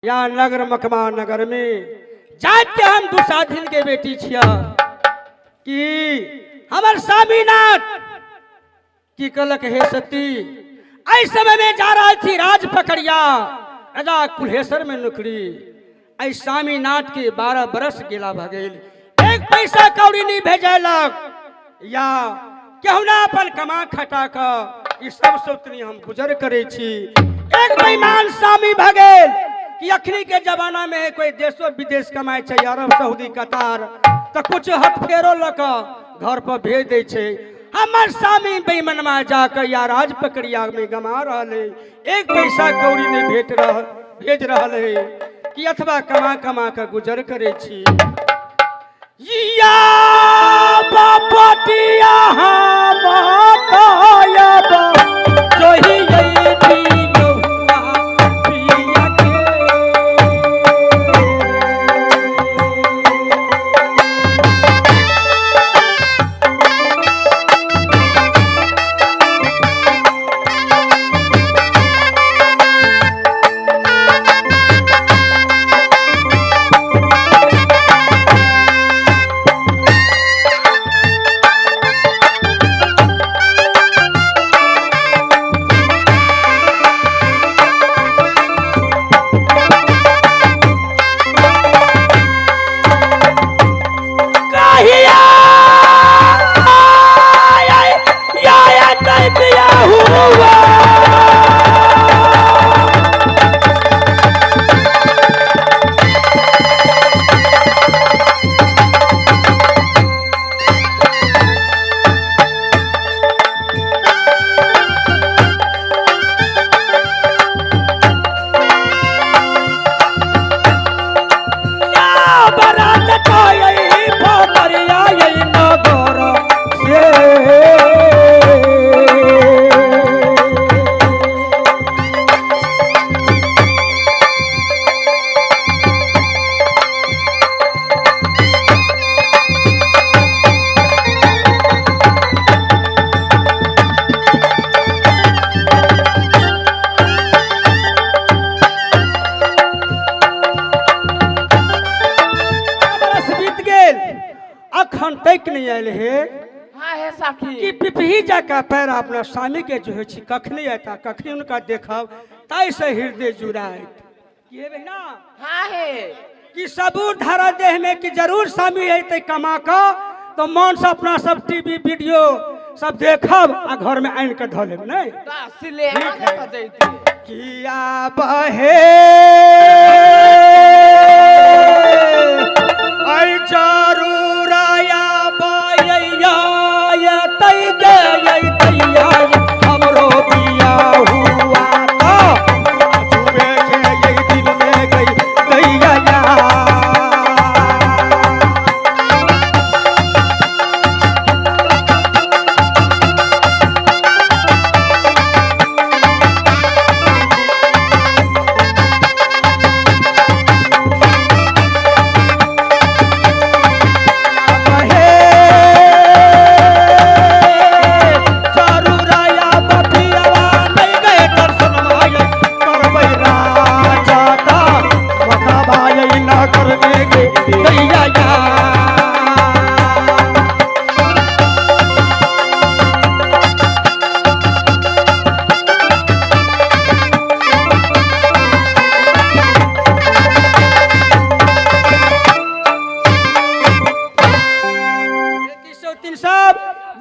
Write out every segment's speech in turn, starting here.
या नगर मकमा नगर में जात के हम दुसाधिन के बेटी छिया कि हमर स्वामीनाथ की कलक हे सती ऐ समय में जा रहा थी राज पकड़िया राजा कुल्हेश्वर में नौकरी। ऐ स्वामीनाथ के 12 बरस गेला भगेल, एक पैसा कौड़ी नहीं भेजलक या केहू ना अपन कमा खटा कर ई सब सोतनी हम गुजर करे छी। एक बेईमान स्वामी भगेल कि अखनी के जमाना में कोई देशो विदेश कमाए चाहिए, अरब सऊदी कतार तो कुछ हथ फेरो लक घर पर भेज दे छे। हमर स्वामी बेईमनमा जाकर या राज पकड़िया में गमा रहे, एक पैसा कौड़ी नहीं भेज रहे कि अथवा कमा कमा कर गुजर करे छी। या बापतिया हम जो ही कि पिपही जाकर पैर अपना स्वामी के जो है कखनी आता कखनी उनका देखब ताई से हृदय जुड़ाए ये बहना हाँ है कि सबूर धारा देह में कि जरूर स्वामी है कमा का तो मन से अपना सब टीवी वीडियो सब देखब आ घर में आन के धो लेब नहीं किया बहे आई जरूर आया हमरो बिया हुआ तो यही दिल में गई दैया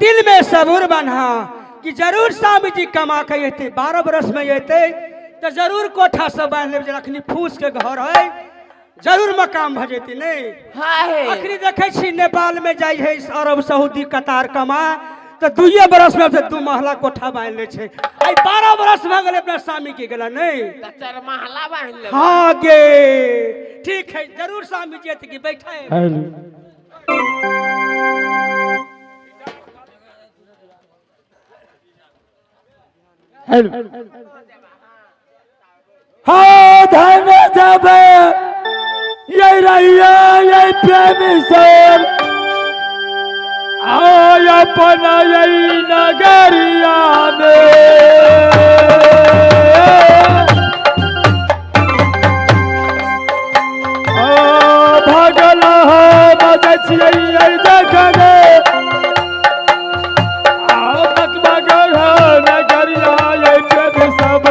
दिल में सबूर बना कि जरूर स्वामी जी कमा के अते 12 बरस में अते तो जरूर कोठा सब बांध ले अखनी फूस के घर है जरूर मकाम भजेती नहीं अखनी देखे छी नेपाल में जाई है अरब सऊदी कतार कमा तो 2 बरस में से 2 महला कोठा बांध ले छे। आई 12 बरस भ गेले अपना स्वामी के गेला नहीं तो 4 महला बांध ले। हां गे ठीक है जरूर स्वामी जी अते की बैठा है। हाँ धन जब ये रैया ये प्रेमी सर आय अपना यही नगरिया में सुनै छियै ये जखने मगमगर नगरिया ये प्रेम सब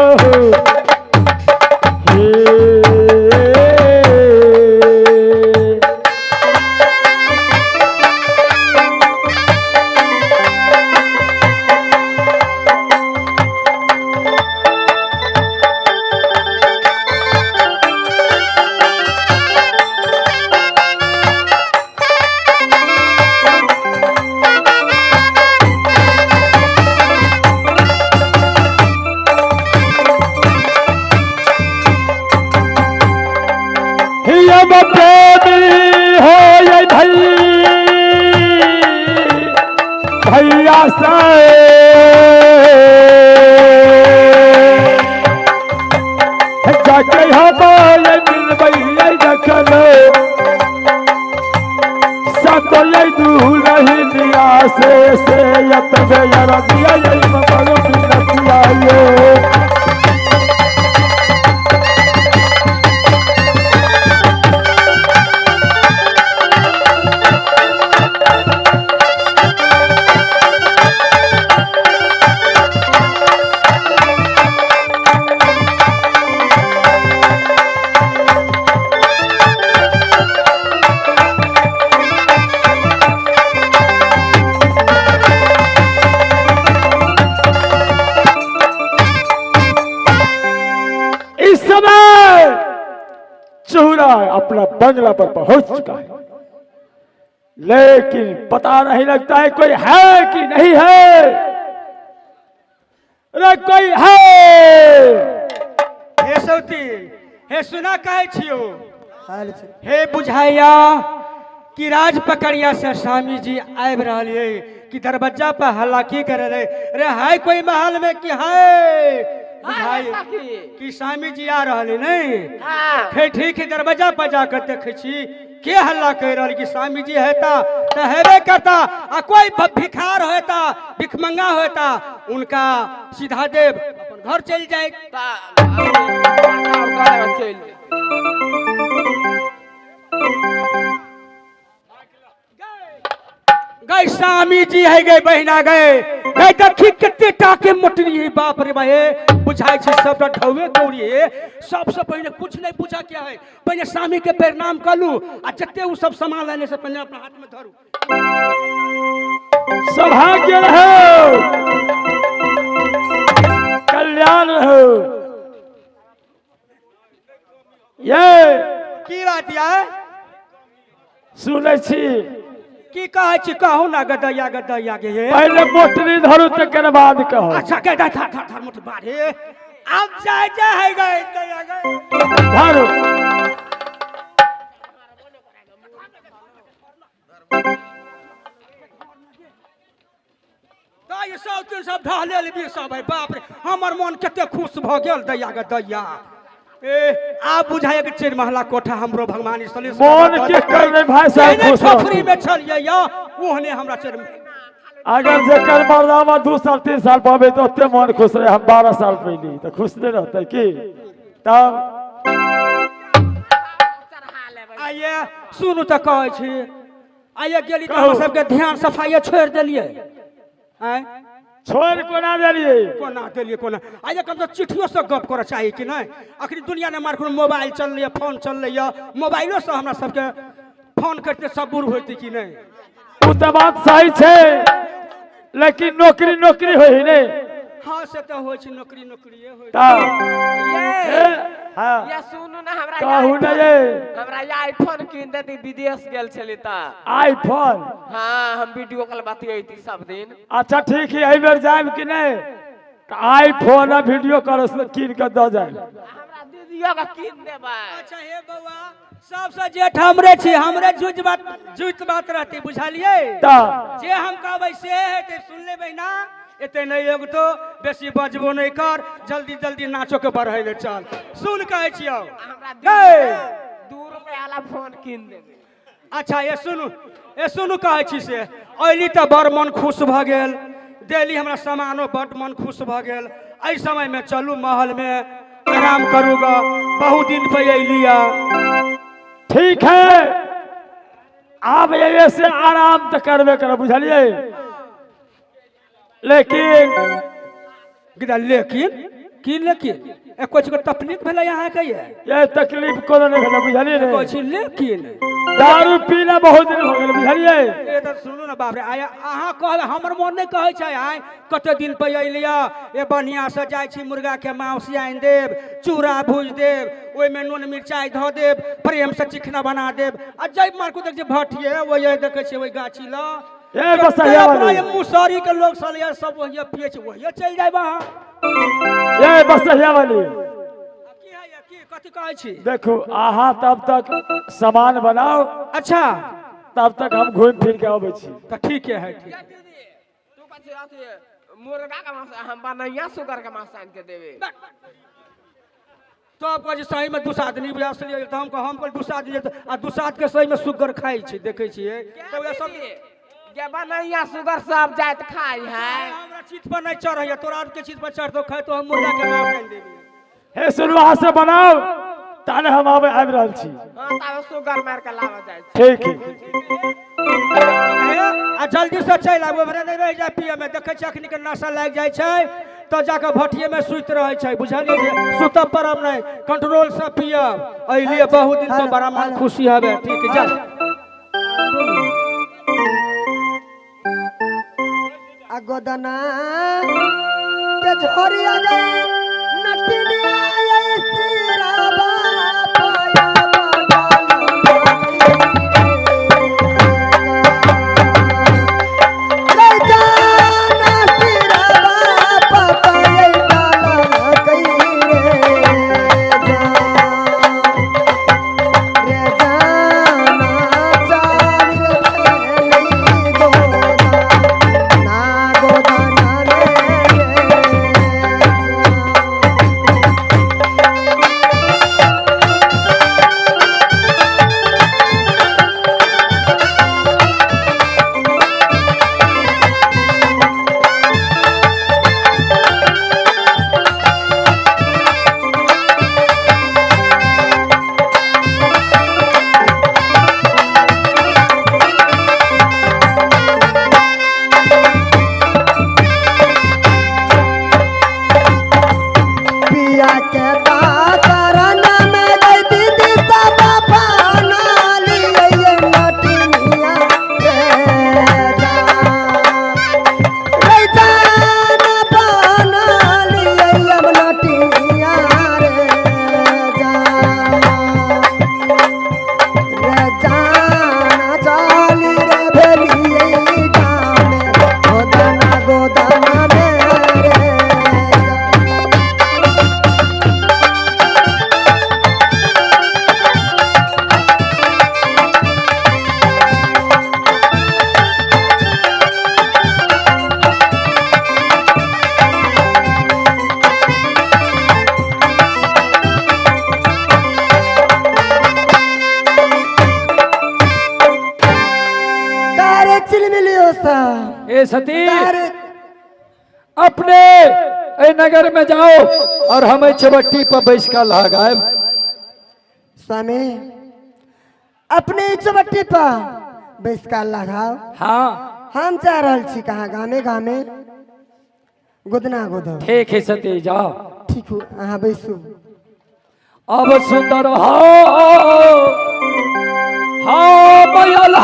भैया से जाके हम मिलबै जखन सकल दुलहिनिया से यतबे रबिया मगर बिनतिया ये चूरा अपना बंगला पर पहुंच चुका है, लेकिन पता नहीं लगता है कोई है कि नहीं है। अरे कोई है? हे सौती, हे सुना कहे छियो, हे बुझाइया कि राज पकड़िया से स्वामी जी आब रहे कि दरवाजा पर हल्ला की करे रहे। अरे है कोई महल में कि है कि स्वामी जी आ रहे नहीं? फिर ठीक है, दरवाजा पर जाकर देखे छी के हल्ला कह रहा कि स्वामी जी हेता तो हेबे करता, आ कोई भिखार होता भिखमंगा होता उनका सीधा देव अपन घर चल जाए। गए स्वामी जी है गए बहिना गए गए देखी कितने टाके मोटरी है, बाप रे भाई बुझाई छे सब ढौवे कौड़ी है। सबसे पहले कुछ नहीं पूछा क्या है, पहले स्वामी के प्रणाम कर लू आ जते वो सब सामान लेने से पहले अपना हाथ में धरू। सौभाग्य रहो, कल्याण रहो। ये की बात है सुनै छी की कहे छी, कहू ना गदैया गदैया के हे पहले मोटरी धरू तकर बाद कहो। अच्छा कह दा था मोट बारे अब जाए है गए धरू ये सब दिन सब ढाले लेबी सब है। बाप रे हमर मन कते खुश भ गेल दैया गदैया। आप बुझाए के 4 महला कोठा हमरो भगवान इसलिए मन के करने भाई साहब खुश हो छोकरी में चलिए या ओहने हमरा 4 अगर जेकर मर्दावा 2 साल 3 साल पावे तो ओते मन खुश रहे। हम 12 साल पहले तो खुश नहीं रहते की। तब आइए सुनु त कहै छी, आइए गेली त हम सबके ध्यान सफाई छोड़ देलिए। हैं छोड़ कोना देलिए कोना आइए कम तो चिट्ठियों से गप कर चाहिए कि नहीं। आखिर दुनिया ने मारखुन मोबाइल चल रही है, फोन चल रही है, मोबाइलो से हमरा सबके फोन करते सब बुर होती कि नहीं। वो तो बात सही है, लेकिन नौकरी होई नहीं। हाँ से तो होय छै, नौकरी होय हां या सुनु ना हमरा कहू ना ये हमरा ये आईफोन किन देती, विदेश गेल छली त आईफोन। हां हम वीडियो कॉल बतियै थी सब दिन। अच्छा ठीक है, एहि बेर जाब कि नहीं तो आईफोन आ वीडियो कॉल से किन के द जाए। हमरा दीदिया का किन देबै। अच्छा हे बउआ सबसे जेठ हमरे छी, हमरे जुत बात रहती बुझालिए। जे हम कहबै से हेते सुन लेबै ना, एते नहीं एगो तो बेसी बजबो नहीं कर, जल्दी नाचो के बढ़े ले चल। सुन कहै छियो हमरा 2 रुपया वाला फोन किन देबै। अच्छा ये सुनु कहै छी से अइली त बड़ मन खुश भ गेल, देली हमरा सामानो बड़ मन खुश भ गेल। एहि समय में चलू महल में आराम करूगा, बहुत दिन पे अइलिया। ठीक है आप ये से आराम तो करबे कर बुझलिए, लेकिन लेकिन की लेकिन कुछ तकलीफ भेल यहाँ के ये तकलीफ कोनो नहीं भेल बुझलिए रे। कुछ लेकिन दारू पीना बहुत दिन हो गेल बुझलिए। ए तो सुनू ना बाप रे, आया अहाँ कह हमर मन नहीं कहै छै आइ कते दिन पे अइलिया ए बढ़िया से जाइ छी मुर्गा के मांस आनि देब, चूड़ा भूज देब, ओइ में नून मिरचाई धऽ देब, प्रेम से चिकना बना देब, आ जय मार को देख जे भटिए ओइ देखे छै ओइ गाछी ल ए बसहिया वाली, ये मुसहरी के लोग सालिया सब वही पिए छै, वही चल जाय वहां। ये बसहिया वाली की है ये की कथि कहै छी? देखो आहा तब तक सामान बनाओ, अच्छा तब तक हम घूम फिर के आबै छी। तो ठीक है ठीक। तू कथी अथी मुर्गा का मांस हम बनैया सुगर का मांस आन के देबे। तो आपका जे सही में दूसरा आदमी बुझा सलिए तो हम दूसरा आदमी आ दूसरा आदमी के सही में सुगर खाई छी देखे छिए। तो ये सब के बनैया सुगर सब जात खाई है। हमरा चीज पर नहीं चढ़ैया, तोरा के चीज पर चढ़ तो खाए तो हम मुर्गा के मांस आनि देबी। हे सुनू हाथ से बनाओ ताने हम आबे आबि रहल छी। हां तब सुगर मार के लावा जाय छै। ठीक है आ जल्दी से चल आबो, हमरा नहीं रह जाय पिए में, देखे छ अखनी के नशा लाग जाय छै तो जाके भटिए में सुत रहे छै बुझलिए। सुतब पर हम नहीं कंट्रोल से पियब, एहि लिए बहुत दिन तो बड़ा मन खुशी हबे। ठीक है जा गोदना के झोरिया गई नटिनिया ये सिरा बापाया ले जाना सिरा बापा ये डाला कई रे जाना चाल रे गोदा गोदाना ए सती अपने ए नगर में जाओ और हमें चवट्टी पर बैठ कर लगाए। स्वामी अपने चवट्टी पर बैठ कर लगाओ। हाँ हम जा रहल छी कहाँ गामे गामे गोदना गोदो। ठीक है सती जाओ। ठीक हो अहाँ बैसू। अब सुंदर हो मयल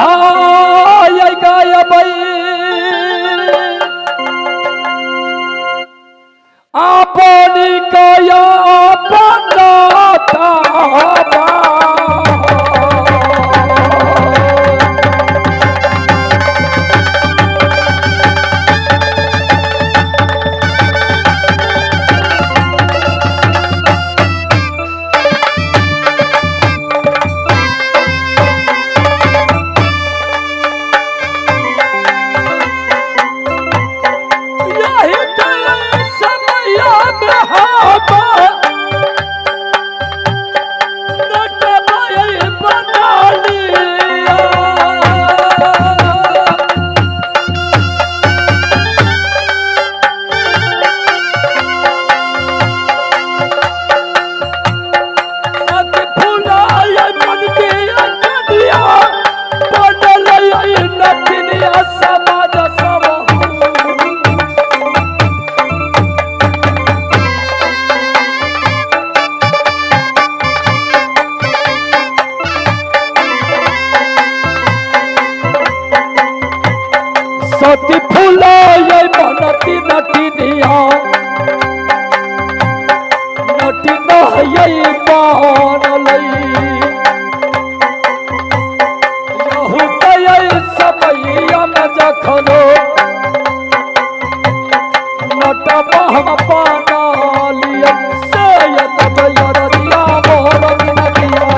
गाय अपनी कया बनाता फूला मन के मोती फूला ये बनती नटिनिया नटी न ये बनलई यहू कई समैया में जखनो नट बहम पानालिया से ये तब यरदिया मोर नदिया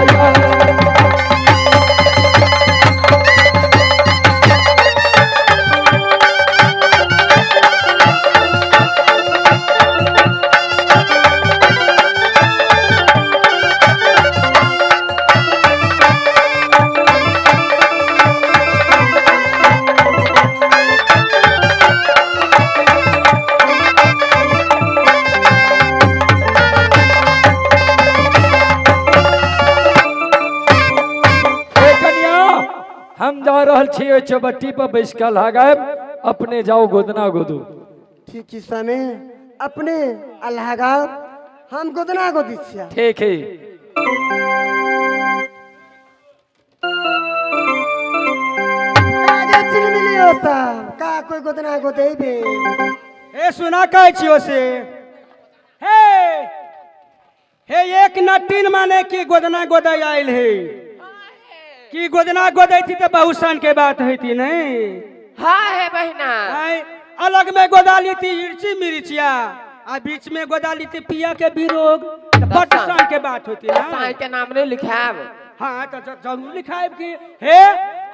हम जा रहल छियै चौबट्टी पर बैस कऽ लगायब अपने जाओ गोदना गोदू ठीक ही समय अपने अल्लाह का हम गोदना गोदी छिया ठीक है कागे चिलमिली होता का कोई गोदना गोदे बे हे सुना कहै छियो से हे हे एक नटीन माने की गोदना गोदै आयल है कि गोदना गोदै थी तो बहुत सन के बात है थी नहीं हाँ है बहना आय, अलग में गोदाली थी इर्ची मिर्चिया आ बीच में गोदाली थी पिया के बिरोग बट सन के बात होती ना साई के नाम नहीं लिखाब हाँ तो जरूर लिखाएब कि हे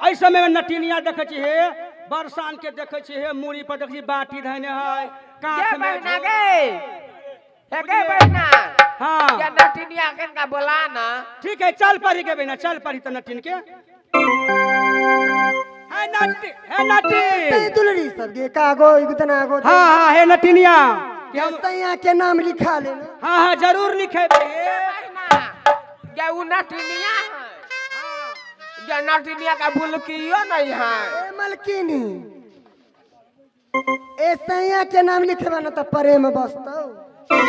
ऐ समय में नटिनिया देखे छी हे बरसान के देखे छी हे मूड़ी पर देखे छी बाटी धने है कांख के में बहना गे हे गे बहना हाँ या नटिनिया के का बोला ना ठीक है चल पड़ी के बिना चल पड़ी तो नटिन के है नटी दुलरी सब के कागो गोदना गोदे हाँ हाँ है नटिनिया यहाँ के नाम लिखा लेना हाँ हाँ जरूर लिखे बहना या उ नटिनिया है या नटिनिया का बुलकियो नहीं है ए मलकिनी ए सैया के नाम लिखवा ना तो परे में बसतो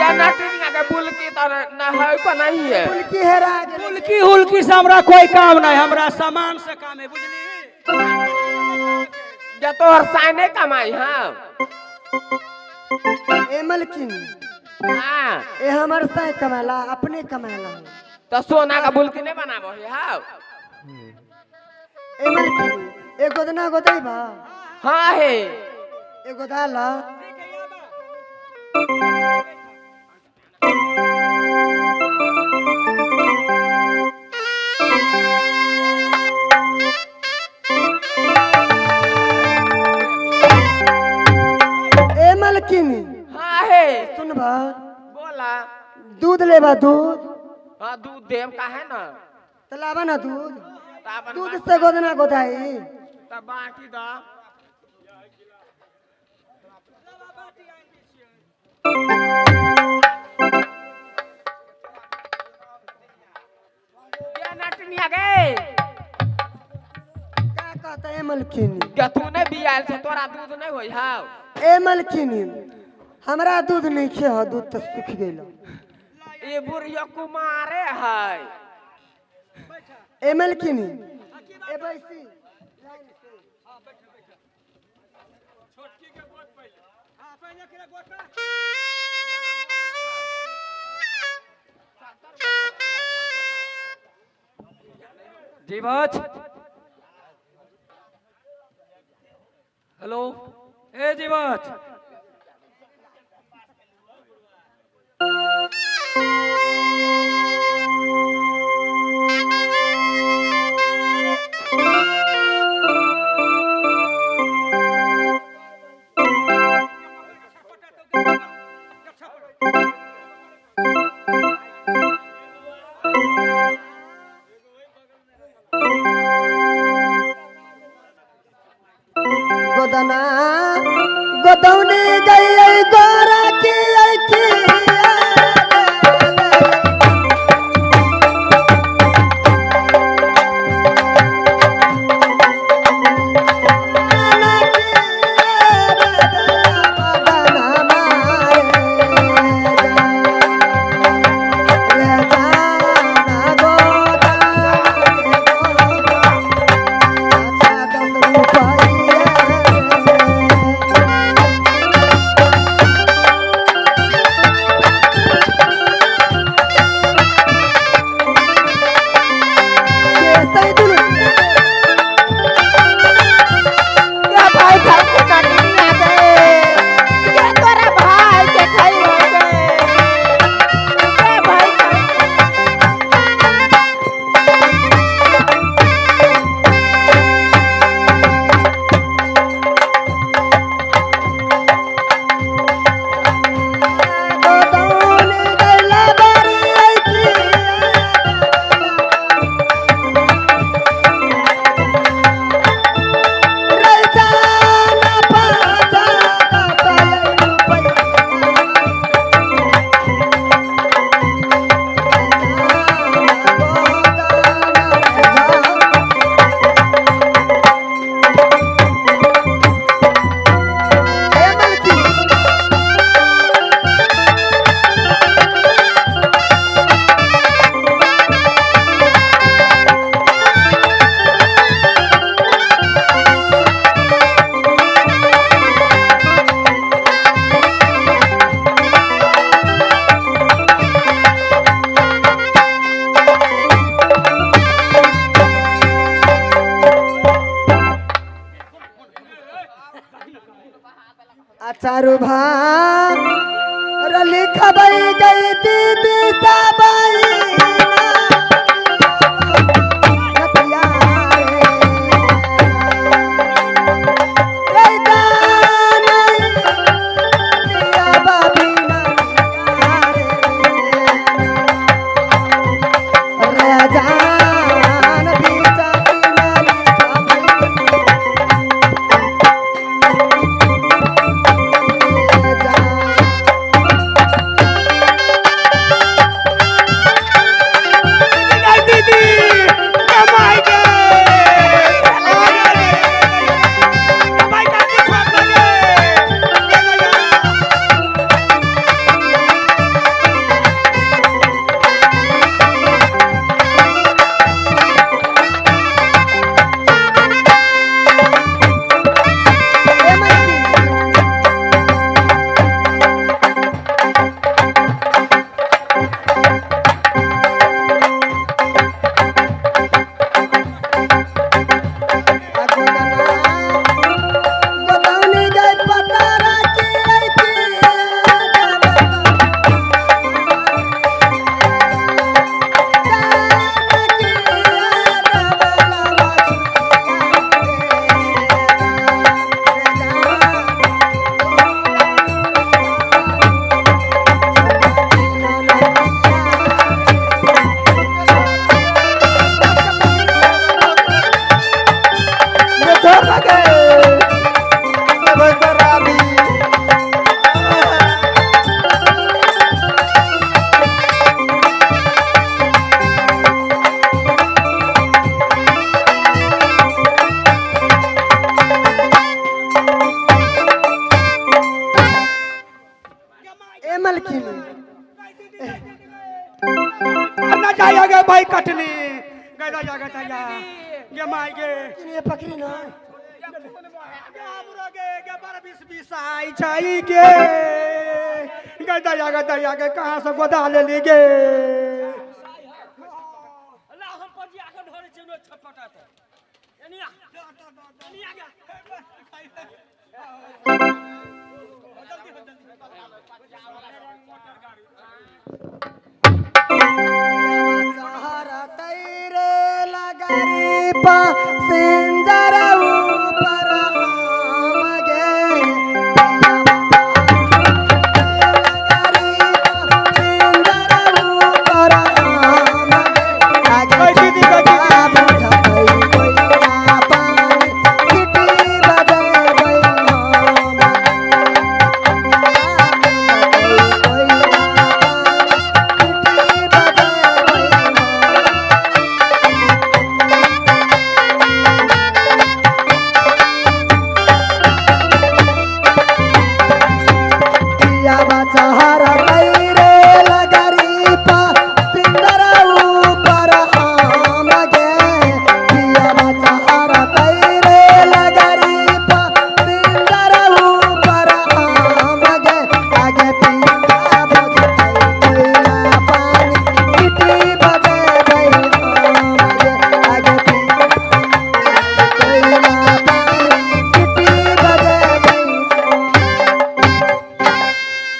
या नटिनिया के बुलकी तो ना है को नहीं है फुलकी हेरा गेल हुलकी हुलकी से हमरा कोई काम नहीं हमरा सामान से काम है बुझली या तोहर साइने कमाई हां ए मलकिनी हां ए हमर सै कमाला अपने कमाला तो सोना का बुलकी नहीं बनाबो है हां ए मलकिनी ए गोदना गोदै बा हां है ए गोदाला ए मलकिनी हां है सुनबा बोला दूध लेबा दूध हां दूध देव का है ना तलाबा ना दूध ताबन दूध से गोदना गोदाई तब बाकी दा या नटनिया गे का कहता ए मलकिनी क्या तू नहीं बियाल से तोरा दूध नहीं होई हां ए मलकिनी हमरा दूध नहीं खे हो दूध तो सूख गेल ये बुढ़िया कुमारे है ए मलकिनी ए बैसी जीवच हेलो ए जीवच गोदना गोदौने गई गोरा की चारू भार लिखबई गई दीदी सबई जाएगा भाई कटनी गदा जागा तया ये माई के ये पकड़ी ना के 12-20 आई चाहिए के गदा जागा तया के कहां से गोदा ले ली गे अल्लाह हम पजी आके ढोरे चनो छटपटा तो एनिया एनिया सहारा तैरे लगरी पा सिंजा